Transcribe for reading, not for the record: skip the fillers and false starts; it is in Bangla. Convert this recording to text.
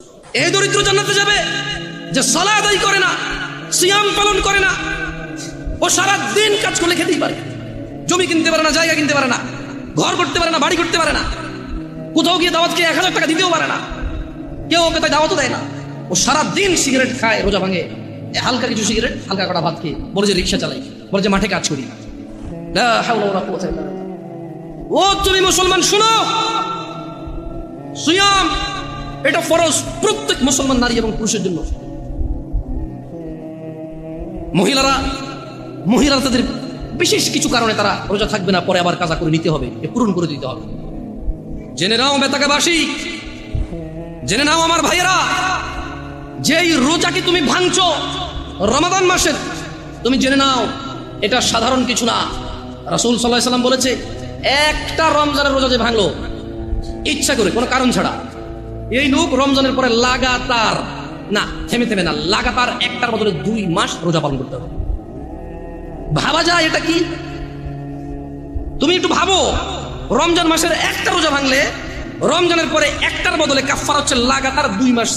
এই দরিদ্র জান্নাতে যাবে যে সালাত আদায় করে না, সিয়াম পালন করে না। ও সারা দিন কাজ করলে খেতেই পারে, জমি কিনতে পারে না, জায়গা কিনতে পারে না, ঘর করতে পারে না, বাড়ি করতে পারে না, কোথাও গিয়ে দাওয়াতকে 1000 টাকা দিতেও পারে না, কেউ ওকে তাই দাওয়াতও দেয় না। ও সারা দিন সিগারেট খায়, রোজা ভাঙে, হালকা কিছু সিগারেট, হালকা কটা ভাত খেয়ে বলে যে রিক্সা চালাই, বলে যে মাঠে কাজ করি। লা হাওলা ওয়ালা কুওয়াতা ইল্লা বিল্লাহ। ও তুমি মুসলমান শুনো, সিয়াম এটা ফরজ প্রত্যেক মুসলমান নারী এবং পুরুষের জন্য। মহিলারা তাদের বিশেষ কিছু কারণে তারা রোজা থাকবে না, পরে আবার কাজা করে নিতে হবে, পূরণ করে দিতে হবে। জেনে নাও বেতাকাবাসী, জেনে নাও আমার ভাইয়েরা, যেই রোজাকে তুমি ভাঙছো রমাদান মাসের, তুমি জেনে নাও এটা সাধারণ কিছু না। রাসূল সাল্লাল্লাহু আলাইহি ওয়াসাল্লাম বলেছে, একটা রমজানের রোজা যে ভাঙলো ইচ্ছা করে, কোনো কারণ ছাড়া, এই লোক রমজানের পরে লাগাতার না, থেমে না, লাগাতার একটার বদলে 2 মাস রোজা পালন করতে হবে। ভাবা যায় এটা কি? তুমি একটু ভাবো, রমজান মাসের একটা রোজা ভাঙলে রমজানের পরে একটার বদলে কাফারা হচ্ছে লাগাতার 2 মাস